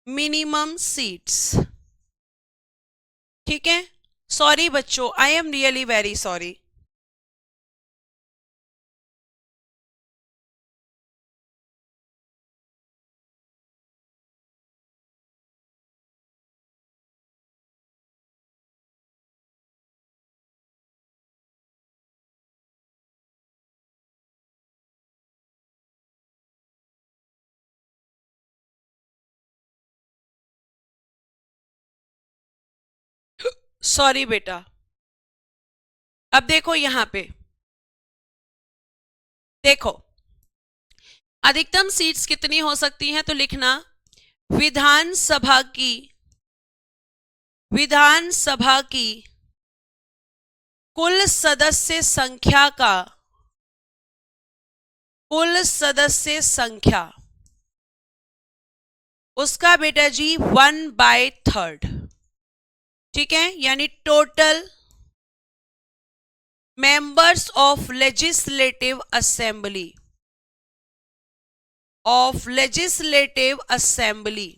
मिनिमम सीट्स, ठीक है? सॉरी बच्चों, आई am really very sorry. Sorry बेटा, अब देखो यहां पे, देखो अधिकतम सीट्स कितनी हो सकती हैं, तो लिखना विधानसभा की, विधानसभा की कुल सदस्य संख्या का, कुल सदस्य संख्या उसका बेटा जी 1/3, ठीक है? यानी total members of legislative assembly, of legislative assembly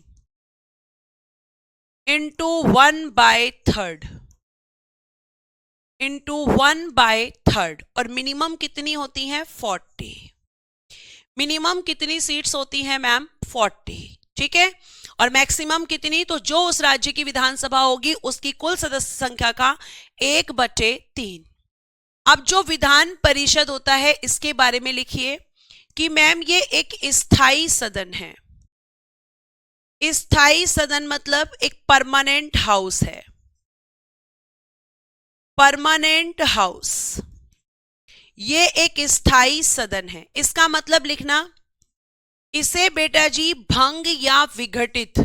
into 1/3 into 1/3 और मिनिमम कितनी होती है 40। मिनिमम कितनी सीट्स होती हैं मैम 40, ठीक है। और मैक्सिमम कितनी, तो जो उस राज्य की विधानसभा होगी उसकी कुल सदस्य संख्या का 1/3। अब जो विधान परिषद होता है इसके बारे में लिखिए कि मैम ये एक स्थायी सदन है। स्थायी सदन मतलब एक परमानेंट हाउस है, परमानेंट हाउस, ये एक स्थायी सदन है। इसका मतलब लिखना, इसे बेटा जी भंग या विघटित,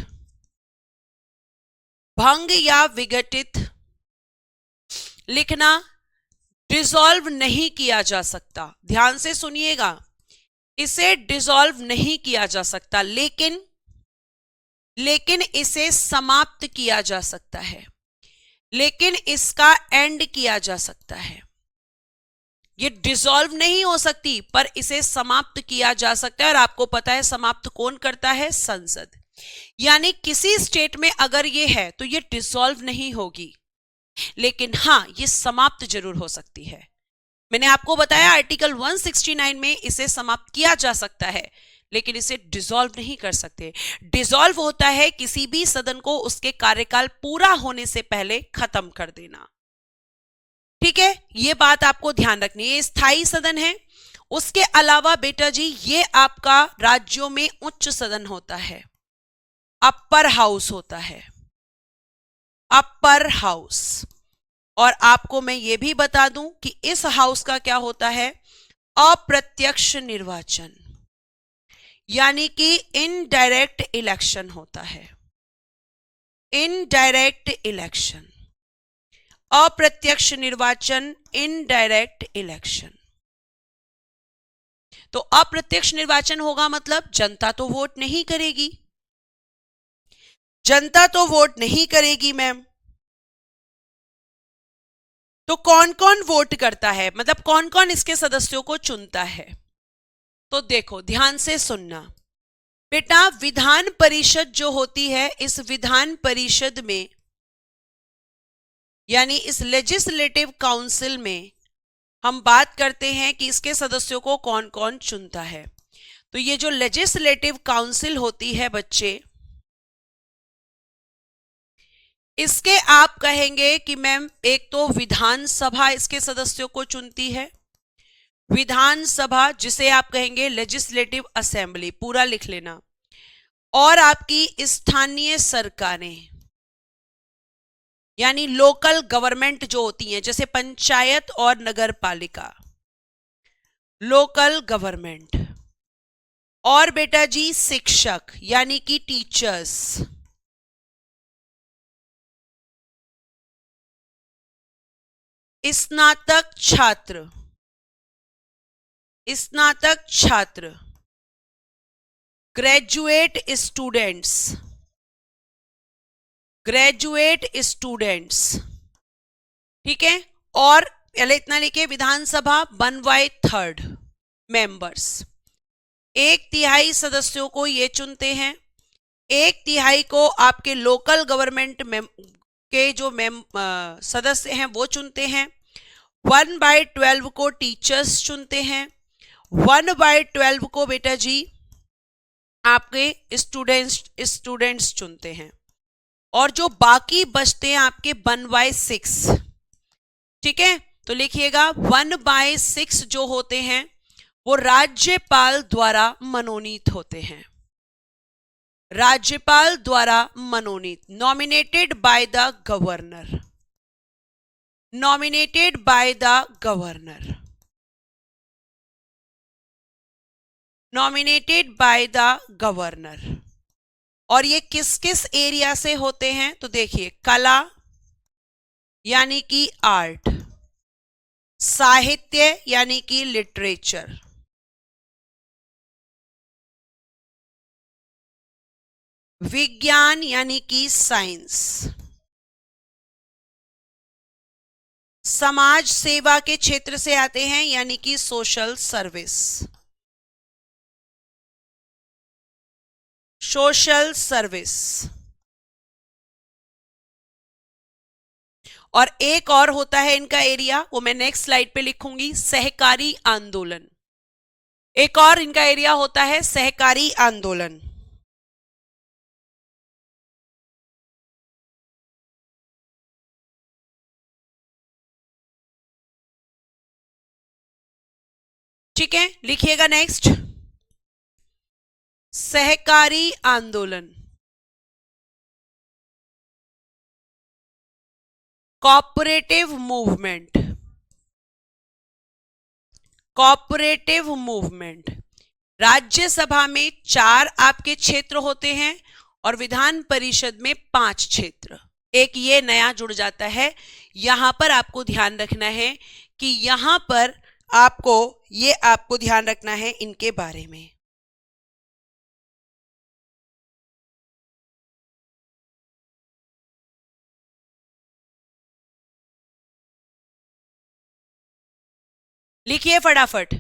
भंग या विघटित लिखना, डिसॉल्व नहीं किया जा सकता। ध्यान से सुनिएगा, इसे डिसॉल्व नहीं किया जा सकता, लेकिन इसे समाप्त किया जा सकता है, लेकिन इसका एंड किया जा सकता है। ये डिसॉल्व नहीं हो सकती पर इसे समाप्त किया जा सकता है। और आपको पता है समाप्त कौन करता है, संसद। यानी किसी स्टेट में अगर ये है तो ये डिसॉल्व नहीं होगी, लेकिन हां ये समाप्त जरूर हो सकती है। मैंने आपको बताया आर्टिकल 169 में इसे समाप्त किया जा सकता है, लेकिन इसे डिसॉल्व नहीं कर सकते। डिसॉल्व होता है किसी भी सदन को उसके कार्यकाल पूरा होने से पहले खत्म कर देना, ठीक है। ये बात आपको ध्यान रखनी है। ये स्थायी सदन है। उसके अलावा बेटा जी ये आपका राज्यों में उच्च सदन होता है, अपर हाउस होता है, अपर हाउस। और आपको मैं ये भी बता दूं कि इस हाउस का क्या होता है, अप्रत्यक्ष निर्वाचन, यानी कि इनडायरेक्ट इलेक्शन होता है, इनडायरेक्ट इलेक्शन, अप्रत्यक्ष निर्वाचन, इनडायरेक्ट इलेक्शन। तो अप्रत्यक्ष निर्वाचन होगा मतलब जनता तो वोट नहीं करेगी, जनता तो वोट नहीं करेगी मैम। तो कौन कौन वोट करता है, मतलब कौन कौन इसके सदस्यों को चुनता है। तो देखो ध्यान से सुनना बेटा, विधान परिषद जो होती है, इस विधान परिषद में यानी इस लेजिस्लेटिव काउंसिल में हम बात करते हैं कि इसके सदस्यों को कौन कौन चुनता है। तो ये जो लेजिस्लेटिव काउंसिल होती है बच्चे, इसके आप कहेंगे कि मैम एक तो विधानसभा इसके सदस्यों को चुनती है, विधानसभा जिसे आप कहेंगे लेजिस्लेटिव असेंबली, पूरा लिख लेना। और आपकी स्थानीय सरकारें यानी लोकल गवर्नमेंट जो होती हैं, जैसे पंचायत और नगर पालिका, लोकल गवर्नमेंट। और बेटा जी शिक्षक यानी कि टीचर्स, स्नातक छात्र, स्नातक छात्र, ग्रेजुएट स्टूडेंट्स, ग्रेजुएट स्टूडेंट्स, ठीक है। और पहले इतना लिखे, विधानसभा 1/3 मेंबर्स, 1/3 सदस्यों को ये चुनते हैं, 1/3 को आपके लोकल गवर्नमेंट के जो सदस्य हैं वो चुनते हैं, 1/12 को टीचर्स चुनते हैं, 1/12 को बेटा जी आपके स्टूडेंट्स चुनते हैं। और जो बाकी बचते हैं आपके 1/6, ठीक है। तो लिखिएगा 1/6 जो होते हैं वो राज्यपाल द्वारा मनोनीत होते हैं, राज्यपाल द्वारा मनोनीत, nominated by the governor, nominated by the governor, nominated by the governor. और ये किस किस एरिया से होते हैं, तो देखिए कला यानी कि आर्ट, साहित्य यानी कि लिटरेचर, विज्ञान यानी कि साइंस, समाज सेवा के क्षेत्र से आते हैं यानी कि सोशल सर्विस, सोशल सर्विस। और एक और होता है इनका एरिया, वो मैं नेक्स्ट स्लाइड पे लिखूंगी, सहकारी आंदोलन। एक और इनका एरिया होता है सहकारी आंदोलन। ठीक है, लिखिएगा नेक्स्ट, सहकारी आंदोलन, cooperative movement, cooperative movement. Rajya Sabha में 4 आपके क्षेत्र होते हैं और विधान परिषद में 5 क्षेत्र। एक ये नया जुड़ जाता है, यहां पर आपको ध्यान रखना है कि यहां पर आपको ध्यान रखना है इनके बारे में। लिखिए फटाफट।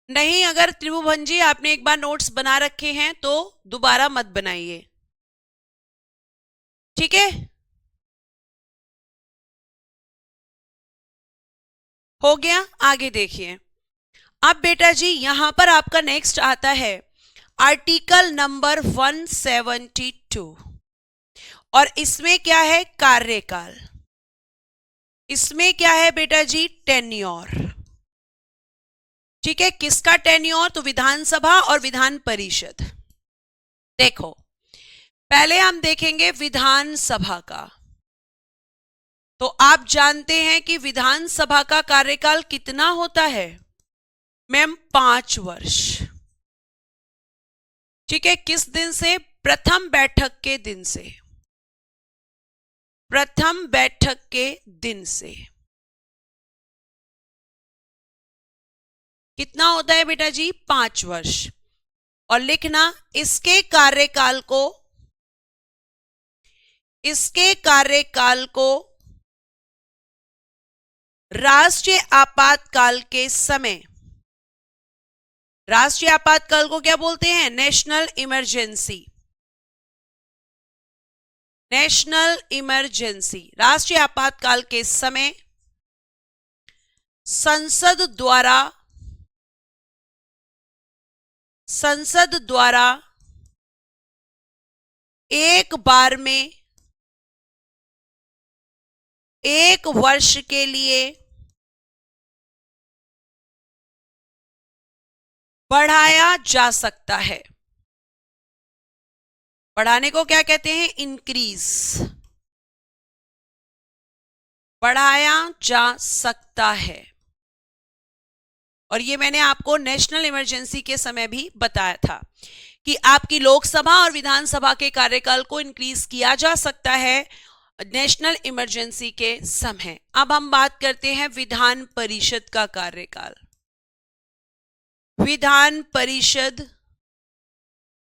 नहीं, अगर त्रिभुवन जी आपने एक बार नोट्स बना रखे हैं तो दोबारा मत बनाइए, ठीक है? हो गया, आगे देखिए। अब बेटा जी यहां पर आपका नेक्स्ट आता है आर्टिकल नंबर 172 और इसमें क्या है, कार्यकाल। इसमें क्या है बेटा जी, टेन्योर। ठीक है, किसका टेन्योर, तो विधानसभा और विधान परिषद। देखो पहले हम देखेंगे विधानसभा का। तो आप जानते हैं कि विधानसभा का कार्यकाल कितना होता है मैम, 5 वर्ष। ठीक है, किस दिन से, प्रथम बैठक के दिन से, प्रथम बैठक के दिन से। कितना होता है बेटा जी, 5 वर्ष। और लिखना इसके कार्यकाल को, इसके कार्यकाल को राष्ट्रीय आपातकाल के समय, राष्ट्रीय आपातकाल को क्या बोलते हैं, नेशनल इमरजेंसी। नेशनल इमरजेंसी, राष्ट्रीय आपातकाल के समय संसद द्वारा एक बार में 1 वर्ष के लिए बढ़ाया जा सकता है। बढ़ाने को क्या कहते हैं, इंक्रीज। बढ़ाया जा सकता है। और ये मैंने आपको नेशनल इमरजेंसी के समय भी बताया था कि आपकी लोकसभा और विधानसभा के कार्यकाल को इंक्रीज किया जा सकता है नेशनल इमरजेंसी के समय। अब हम बात करते हैं विधान परिषद का कार्यकाल। विधान परिषद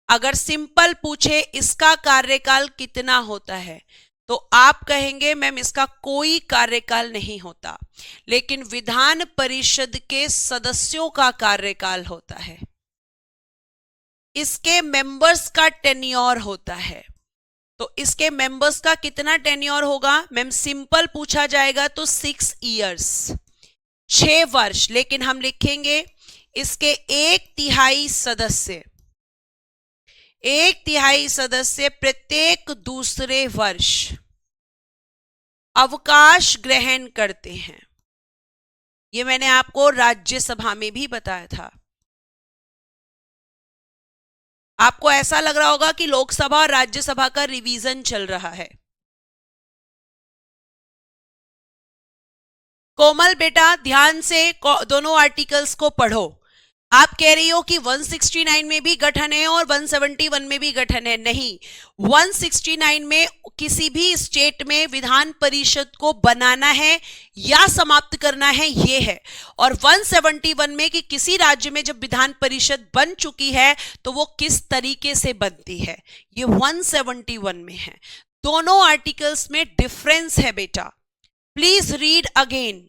अगर सिंपल पूछे इसका कार्यकाल कितना होता है तो आप कहेंगे मैम इसका कोई कार्यकाल नहीं होता, लेकिन विधान परिषद के सदस्यों का कार्यकाल होता है, इसके मेंबर्स का टेन्योर होता है। तो इसके मेंबर्स का कितना टेन्योर होगा मैम, सिंपल पूछा जाएगा तो 6 इयर्स, 6 वर्ष। लेकिन हम लिखेंगे इसके 1/3 सदस्य, 1/3 सदस्य प्रत्येक दूसरे वर्ष अवकाश ग्रहण करते हैं। ये मैंने आपको राज्यसभा में भी बताया था। आपको ऐसा लग रहा होगा कि लोकसभा और राज्यसभा का रिवीजन चल रहा है। कोमल बेटा ध्यान से दोनों आर्टिकल्स को पढ़ो। आप कह रही हो कि 169 में भी गठन है और 171 में भी गठन है। नहीं, 169 में किसी भी स्टेट में विधान परिषद को बनाना है या समाप्त करना है, ये है। और 171 में कि किसी राज्य में जब विधान परिषद बन चुकी है तो वो किस तरीके से बनती है, ये 171 में है। दोनों आर्टिकल्स में डिफरेंस है बेटा, please read again.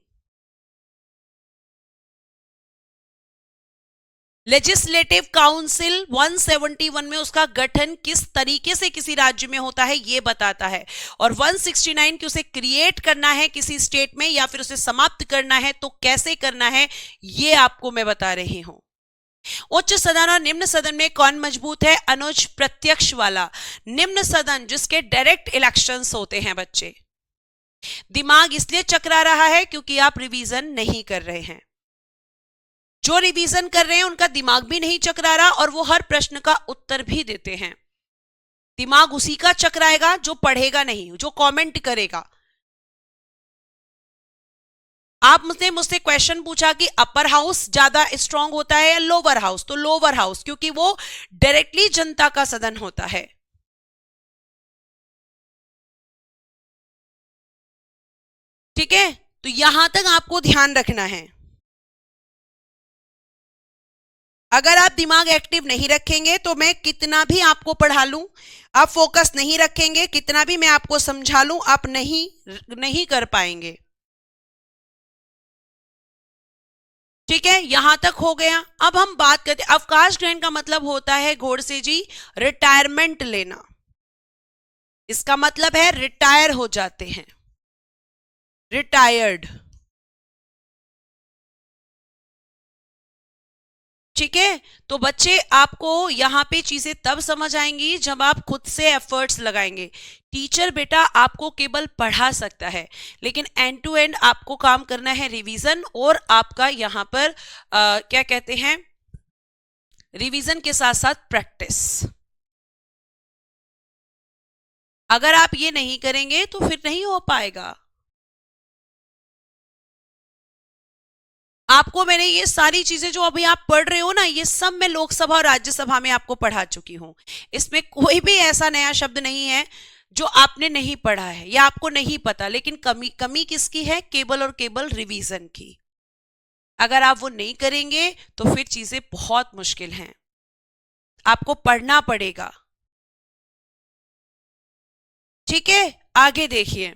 Legislative council 171 में उसका गठन किस तरीके से किसी राज्य में होता है ये बताता है, और 169 की उसे क्रिएट करना है किसी स्टेट में या फिर उसे समाप्त करना है तो कैसे करना है ये आपको मैं बता रही हूं। उच्च सदन और निम्न सदन में कौन मजबूत है? अनुज, प्रत्यक्ष वाला। निम्न सदन जिसके डायरेक्ट इलेक्शंस होते हैं बच्चे। दिमाग इसलिए चकरा रहा है क्योंकि आप रिवीजन नहीं कर रहे हैं। जो रिवीजन कर रहे हैं उनका दिमाग भी नहीं चकरा रहा और वो हर प्रश्न का उत्तर भी देते हैं। दिमाग उसी का चकराएगा जो पढ़ेगा नहीं, जो कमेंट करेगा। आप मुझसे क्वेश्चन पूछा कि अपर हाउस ज्यादा स्ट्रांग होता है या लोअर हाउस, तो लोअर हाउस, क्योंकि वो डायरेक्टली जनता का सदन होता है। ठीक है, तो यहां तक आपको ध्यान रखना है। अगर आप दिमाग एक्टिव नहीं रखेंगे तो मैं कितना भी आपको पढ़ा लूं, आप फोकस नहीं रखेंगे, कितना भी मैं आपको समझा लूं, आप नहीं कर पाएंगे। ठीक है, यहां तक हो गया। अब हम बात करते, अवकाश ग्रहण का मतलब होता है घोड़से जी रिटायरमेंट लेना। इसका मतलब है रिटायर हो जाते हैं, रिटायर्ड। ठीक है, तो बच्चे आपको यहां पे चीजें तब समझ आएंगी जब आप खुद से एफर्ट्स लगाएंगे। टीचर बेटा आपको केवल पढ़ा सकता है, लेकिन एंड टू एंड आपको काम करना है रिवीजन, और आपका यहां पर क्या कहते हैं, रिवीजन के साथ साथ प्रैक्टिस। अगर आप ये नहीं करेंगे तो फिर नहीं हो पाएगा। आपको मैंने ये सारी चीजें जो अभी आप पढ़ रहे हो ना, ये सब मैं लोकसभा और राज्यसभा में आपको पढ़ा चुकी हूं। इसमें कोई भी ऐसा नया शब्द नहीं है जो आपने नहीं पढ़ा है या आपको नहीं पता। लेकिन कमी किसकी है? केवल और केवल रिवीजन की। अगर आप वो नहीं करेंगे तो फिर चीजें बहुत मुश्किल हैं, आपको पढ़ना पड़ेगा। ठीक है, आगे देखिए।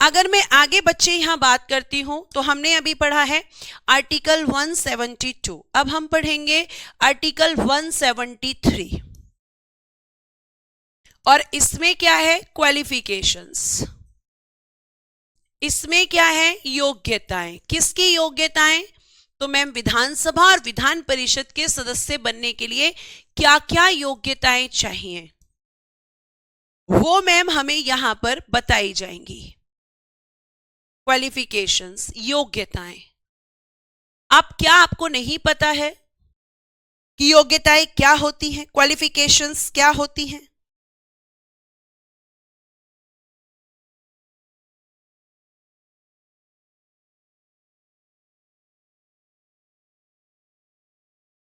अगर मैं आगे बच्चे यहां बात करती हूं तो हमने अभी पढ़ा है आर्टिकल 172, अब हम पढ़ेंगे आर्टिकल 173, और इसमें क्या है? क्वालिफिकेशंस। इसमें क्या है? योग्यताएं। किसकी योग्यताएं? तो मैम विधानसभा और विधान परिषद के सदस्य बनने के लिए क्या क्या योग्यताएं चाहिए वो मैम हमें यहां पर बताई जाएंगी। क्वालिफिकेशंस, योग्यताएं। आपको नहीं पता है कि योग्यताएं क्या होती हैं, क्वालिफिकेशंस क्या होती हैं?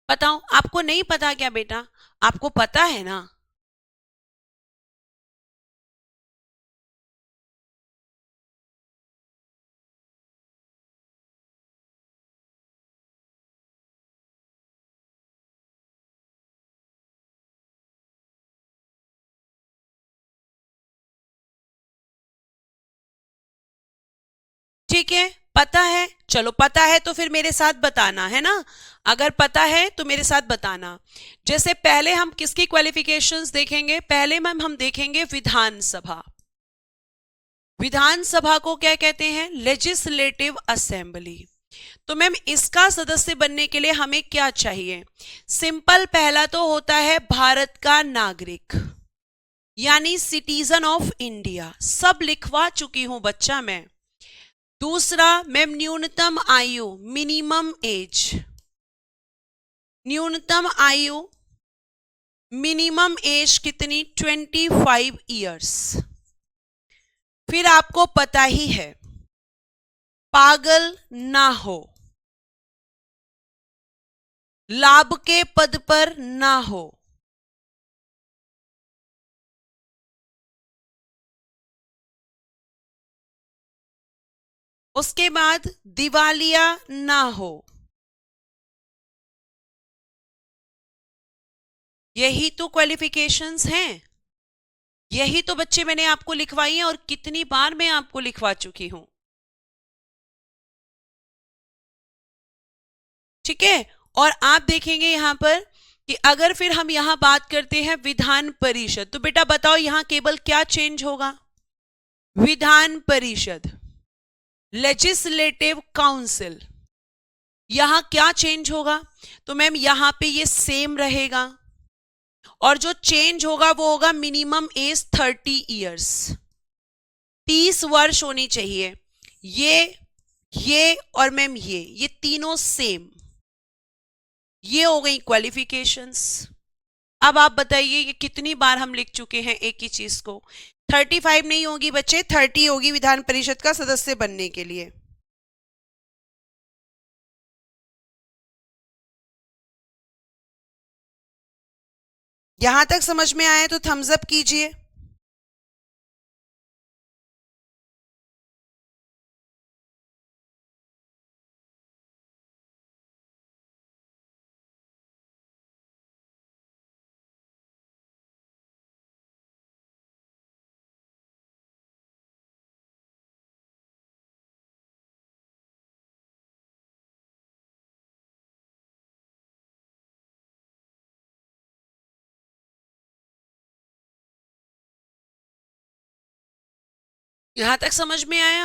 बताओ, आपको नहीं पता क्या बेटा? आपको पता है ना? ठीक है, पता है, चलो पता है तो फिर मेरे साथ बताना है ना। अगर पता है तो मेरे साथ बताना। जैसे पहले हम किसकी क्वालिफिकेशंस देखेंगे? पहले मैम हम देखेंगे विधानसभा। विधानसभा को क्या कहते हैं? Legislative assembly. तो मैम इसका सदस्य बनने के लिए हमें क्या चाहिए? सिंपल, पहला तो होता है भारत का नागरिक, यानी सिटीजन ऑफ इंडिया। सब लिखवा चुकी हूं बच्चा मैं। दूसरा मैम न्यूनतम आयु, मिनिमम एज, न्यूनतम आयु, मिनिमम एज कितनी, 25 ईयर्स। फिर आपको पता ही है, पागल ना हो, लाभ के पद पर ना हो, उसके बाद दिवालिया ना हो। यही तो क्वालिफिकेशंस हैं, यही तो बच्चे मैंने आपको लिखवाई हैं, और कितनी बार मैं आपको लिखवा चुकी हूं। ठीक है, और आप देखेंगे यहां पर कि अगर फिर हम यहां बात करते हैं विधान परिषद, तो बेटा बताओ यहां केवल क्या चेंज होगा, विधान परिषद, लेजिस्लेटिव काउंसिल, यहां क्या चेंज होगा, तो मैम यहां पे ये सेम रहेगा, और जो चेंज होगा वो होगा मिनिमम एज 30 ईयर्स, 30 वर्ष होनी चाहिए। ये और मैम ये तीनों सेम, ये हो गई क्वालिफिकेशंस। अब आप बताइए कि कितनी बार हम लिख चुके हैं एक ही चीज को। 35 नहीं होगी बच्चे, 30 होगी विधान परिषद का सदस्य बनने के लिए। यहां तक समझ में आया तो थम्स अप कीजिए। यहां तक समझ में आया।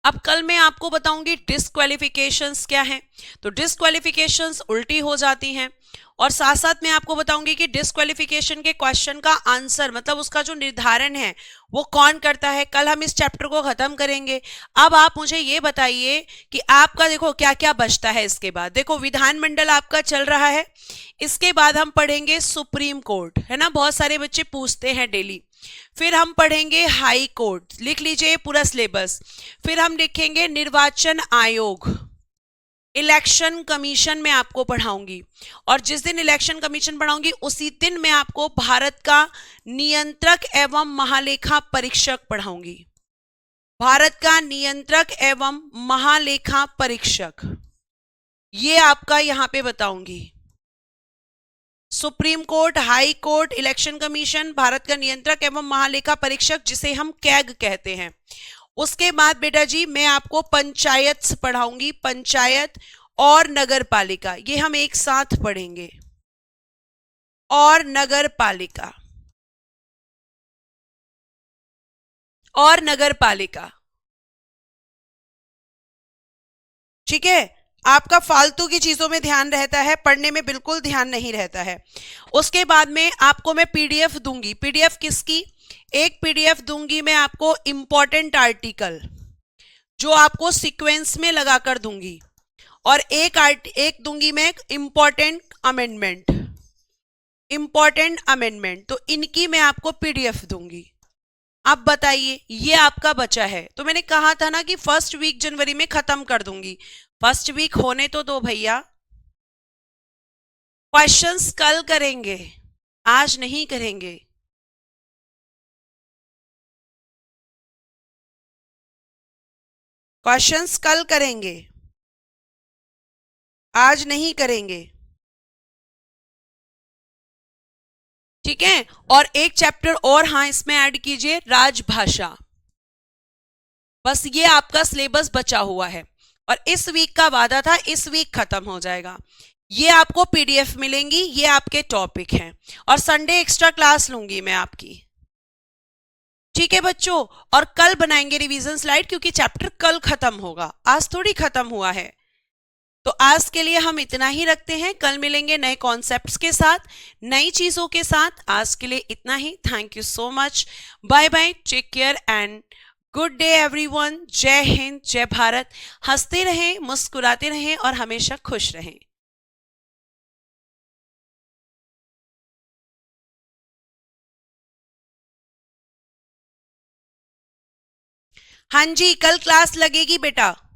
अब कल मैं आपको बताऊंगी डिस्क्वालिफिकेशंस क्या हैं, तो डिस्क्वालिफिकेशंस उल्टी हो जाती हैं, और साथ साथ मैं आपको बताऊंगी कि डिस्क्वालिफिकेशन के क्वेश्चन का आंसर मतलब उसका जो निर्धारण है वो कौन करता है। कल हम इस चैप्टर को खत्म करेंगे। अब आप मुझे ये बताइए कि आपका देखो क्या क्या बचता है इसके बाद। देखो विधानमंडल आपका चल रहा है, इसके बाद हम पढ़ेंगे सुप्रीम कोर्ट, है ना, बहुत सारे बच्चे पूछते हैं डेली। फिर हम पढ़ेंगे हाई कोर्ट, लिख लीजिए पूरा सिलेबस। फिर हम लिखेंगे निर्वाचन आयोग, इलेक्शन कमीशन में आपको पढ़ाऊंगी, और जिस दिन इलेक्शन कमीशन पढ़ाऊंगी उसी दिन मैं आपको भारत का नियंत्रक एवं महालेखा परीक्षक पढ़ाऊंगी, भारत का नियंत्रक एवं महालेखा परीक्षक, ये आपका यहां पे बताऊंगी। Supreme court, high court, election commission, Bharat का नियंत्रक एवं महालेखा परीक्षक जिसे हम कैग कहते हैं। उसके बाद बेटा जी मैं आपको पंचायत पढ़ाऊंगी, पंचायत और नगर पालिका, ये हम एक साथ पढ़ेंगे, और नगर पालिका, और नगर पालिका। ठीक है, आपका फालतू की चीजों में ध्यान रहता है, पढ़ने में बिल्कुल ध्यान नहीं रहता है। उसके बाद में आपको मैं पीडीएफ दूंगी, पीडीएफ किसकी, एक पीडीएफ दूंगी मैं आपको इंपॉर्टेंट आर्टिकल, जो आपको सीक्वेंस में लगाकर दूंगी, और एक दूंगी मैं इंपॉर्टेंट अमेंडमेंट, इंपॉर्टेंट अमेंडमेंट, तो इनकी मैं आपको पीडीएफ दूंगी। अब बताइए ये आपका बचा है, तो मैंने कहा था ना कि फर्स्ट वीक जनवरी में खत्म कर दूंगी, फर्स्ट वीक होने तो दो भैया। क्वेश्चंस कल करेंगे, आज नहीं करेंगे। क्वेश्चंस कल करेंगे, आज नहीं करेंगे। ठीक है, और एक चैप्टर और हाँ इसमें ऐड कीजिए, राजभाषा। बस ये आपका सिलेबस बचा हुआ है, और इस वीक का वादा था इस वीक खत्म हो जाएगा। ये आपको पीडीएफ मिलेंगी, ये आपके टॉपिक हैं, और संडे एक्स्ट्रा क्लास लूंगी मैं आपकी। ठीक है बच्चों, और कल बनाएंगे रिवीजन स्लाइड, क्योंकि चैप्टर कल खत्म होगा, आज थोड़ी खत्म हुआ है। तो आज के लिए हम इतना ही रखते हैं, कल मिलेंगे नए कॉन्सेप्ट्स के साथ, नई चीजों के साथ। आज के लिए इतना ही, thank you so much, bye bye, take care and good day everyone. Jai Hind, जय भारत। हंसते रहें, मुस्कुराते रहें और हमेशा खुश रहें। हाँ जी, कल क्लास लगेगी बेटा।